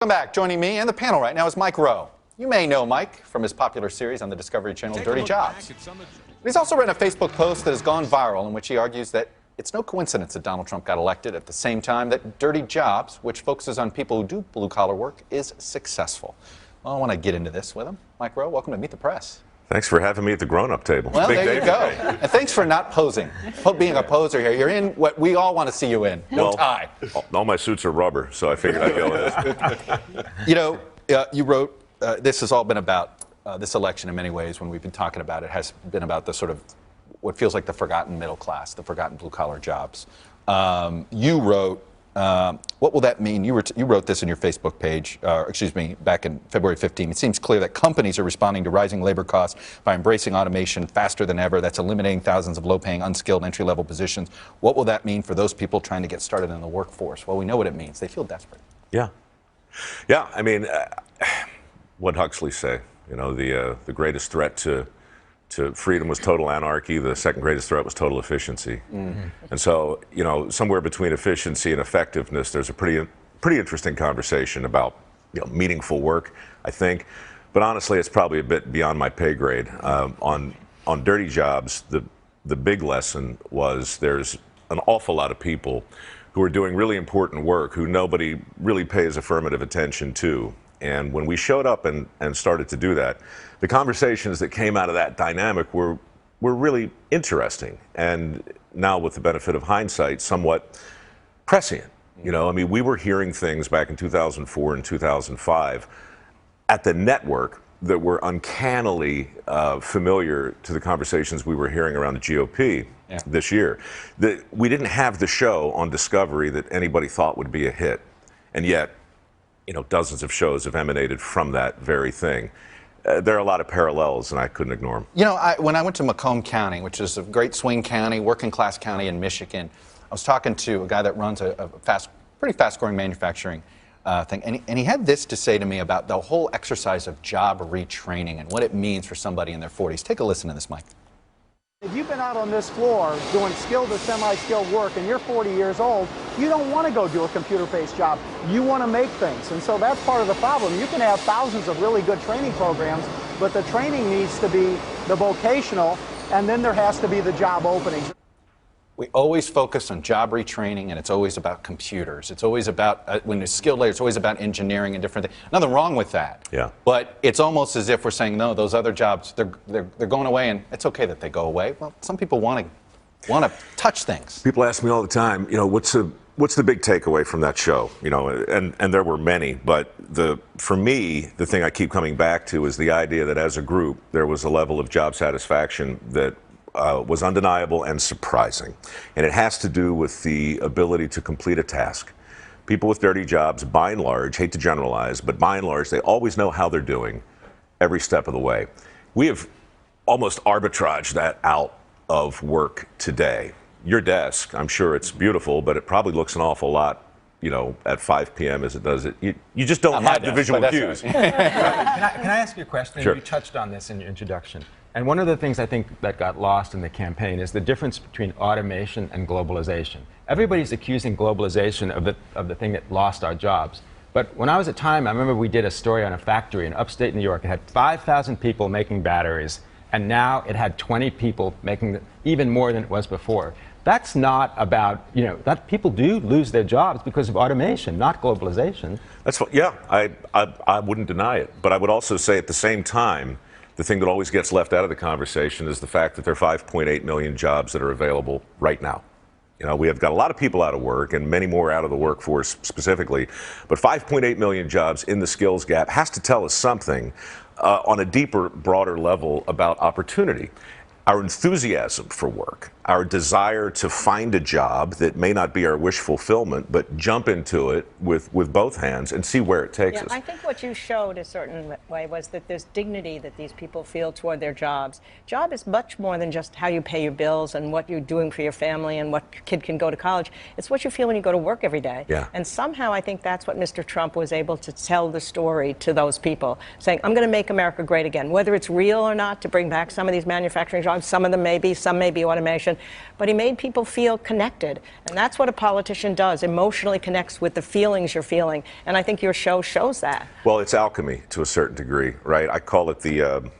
Welcome back. Joining me and the panel right now is Mike Rowe. You may know Mike from his popular series on the Discovery Channel, Dirty Jobs. He's also written a Facebook post that has gone viral in which he argues that it's no coincidence that Donald Trump got elected at the same time that Dirty Jobs, which focuses on people who do blue-collar work, is successful. Well, I want to get into this with him. Mike Rowe, welcome to Meet the Press. Thanks for having me at the grown-up table. Well, there you go. And thanks for not posing. Being a poser here. You're in what we all want to see you in. No tie. All my suits are rubber, so I figured I'd go with this. You know, you wrote, this has all been about this election in many ways. When we've been talking about it, has been about the sort of what feels like the forgotten middle class, the forgotten blue-collar jobs. You wrote, what will that mean? You wrote this in your Facebook page, excuse me, back in February 15. It seems clear that companies are responding to rising labor costs by embracing automation faster than ever. That's eliminating thousands of low-paying, unskilled, entry-level positions. What will that mean for those people trying to get started in the workforce? Well, we know what it means. They feel desperate. Yeah. Yeah, I mean, what Huxley say? You know, the greatest threat to freedom was total anarchy. The second greatest threat was total efficiency. Mm-hmm. And so, you know, somewhere between efficiency and effectiveness, there's a pretty interesting conversation about, you know, meaningful work, I think. But honestly, it's probably a bit beyond my pay grade. On Dirty Jobs, the big lesson was there's an awful lot of people who are doing really important work who nobody really pays affirmative attention to. And when we showed up and started to do that, the conversations that came out of that dynamic were really interesting. And now, with the benefit of hindsight, somewhat prescient. You know, I mean, we were hearing things back in 2004 and 2005 at the network that were uncannily familiar to the conversations we were hearing around the GOP this year. We didn't have the show on Discovery that anybody thought would be a hit. And yet, you know, dozens of shows have emanated from that very thing. There are a lot of parallels, and I couldn't ignore them. You know, when I went to Macomb County, which is a great swing county, working class county in Michigan, I was talking to a guy that runs a pretty fast-growing manufacturing thing, and he had this to say to me about the whole exercise of job retraining and what it means for somebody in their 40s. Take a listen to this, Mike. If you've been out on this floor doing skilled or semi-skilled work and you're 40 years old, you don't want to go do a computer-based job. You want to make things. And so that's part of the problem. You can have thousands of really good training programs, but the training needs to be the vocational, and then there has to be the job openings. We always focus on job retraining, and it's always about computers. It's always about, when it's skilled labor, it's always about engineering and different things. Nothing wrong with that. Yeah. But it's almost as if we're saying, no, those other jobs, they're going away, and it's okay that they go away. Well, some people want to touch things. People ask me all the time, you know, what's the big takeaway from that show? You know, and there were many, but for me, the thing I keep coming back to is the idea that as a group, there was a level of job satisfaction that was undeniable and surprising. And it has to do with the ability to complete a task. People with dirty jobs, by and large, hate to generalize, but by and large, they always know how they're doing every step of the way. We have almost arbitraged that out of work today. Your desk, I'm sure it's beautiful, but it probably looks an awful lot, you know, at 5 p.m. as it does it. You just don't have the visual cues. Can I ask you a question? Sure. You touched on this in your introduction. And one of the things I think that got lost in the campaign is the difference between automation and globalization. Everybody's accusing globalization of the thing that lost our jobs. But when I was at Time, I remember we did a story on a factory in upstate New York. It had 5,000 people making batteries, and now it had 20 people making even more than it was before. That's not about, you know, that people do lose their jobs because of automation, not globalization. That's what, yeah, I wouldn't deny it. But I would also say at the same time, the thing that always gets left out of the conversation is the fact that there are 5.8 million jobs that are available right now. You know, we have got a lot of people out of work and many more out of the workforce specifically, but 5.8 million jobs in the skills gap has to tell us something on a deeper, broader level about opportunity. Our enthusiasm for work, our desire to find a job that may not be our wish fulfillment, but jump into it with both hands and see where it takes us. I think what you showed a certain way was that there's dignity that these people feel toward their jobs. Job is much more than just how you pay your bills and what you're doing for your family and what your kid can go to college. It's what you feel when you go to work every day. Yeah. And somehow I think that's what Mr. Trump was able to tell the story to those people, saying, I'm going to make America great again. Whether it's real or not, to bring back some of these manufacturing jobs, some of them maybe, some may be automation, but he made people feel connected. And that's what a politician does, emotionally connects with the feelings you're feeling. And I think your show shows that. Well, it's alchemy to a certain degree, right? I call it the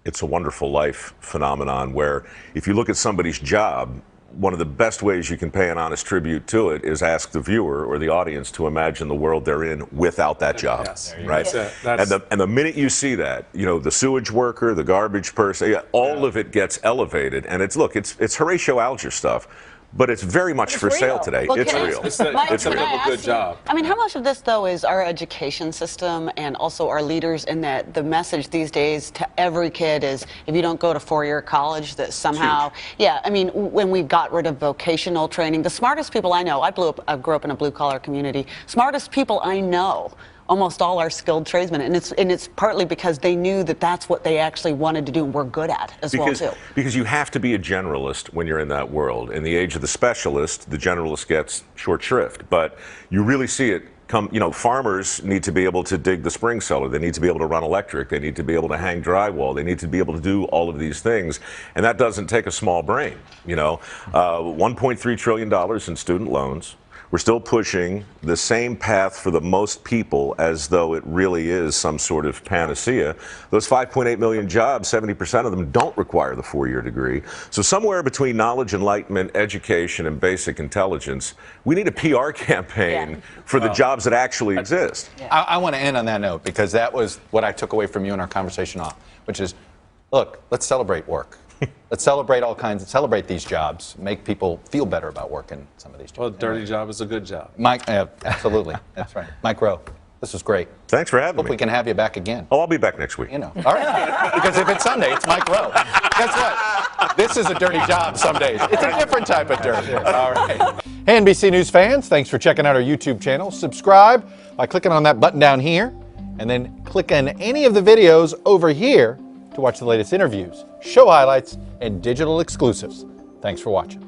It's a Wonderful Life phenomenon, where if you look at somebody's job, one of the best ways you can pay an honest tribute to it is ask the viewer or the audience to imagine the world they're in without that job, right? And the minute you see that, you know, the sewage worker, the garbage person, all of it gets elevated. And it's Horatio Alger stuff, but it's very much for sale today. Well, it's real. It's a good job. I mean, how much of this, though, is our education system and also our leaders, in that the message these days to every kid is, if you don't go to four-year college, that somehow, yeah, I mean, when we got rid of vocational training, the smartest people I know, I grew up in a blue-collar community, smartest people I know, almost all are skilled tradesmen, and it's partly because they knew that that's what they actually wanted to do and were good at well too. Because you have to be a generalist when you're in that world. In the age of the specialist, the generalist gets short shrift, but you really see it come. You know, farmers need to be able to dig the spring cellar. They need to be able to run electric. They need to be able to hang drywall. They need to be able to do all of these things, and that doesn't take a small brain. You know, $1.3 trillion in student loans. We're still pushing the same path for the most people as though it really is some sort of panacea. Those 5.8 million jobs, 70% of them don't require the four-year degree. So somewhere between knowledge, enlightenment, education, and basic intelligence, we need a PR campaign for the jobs that actually exist. I want to end on that note, because that was what I took away from you in our conversation off, which is, look, let's celebrate work. Let's celebrate celebrate these jobs, make people feel better about working some of these jobs. Well, a dirty job is a good job. Mike, absolutely, that's right. Mike Rowe, this was great. Thanks for having me. Hope we can have you back again. Oh, I'll be back next week. You know, all right. Because if it's Sunday, it's Mike Rowe. Guess what? This is a dirty job some days. It's a different type of dirt. All right. Hey, NBC News fans, thanks for checking out our YouTube channel. Subscribe by clicking on that button down here, and then click on any of the videos over here to watch the latest interviews, show highlights, and digital exclusives. Thanks for watching.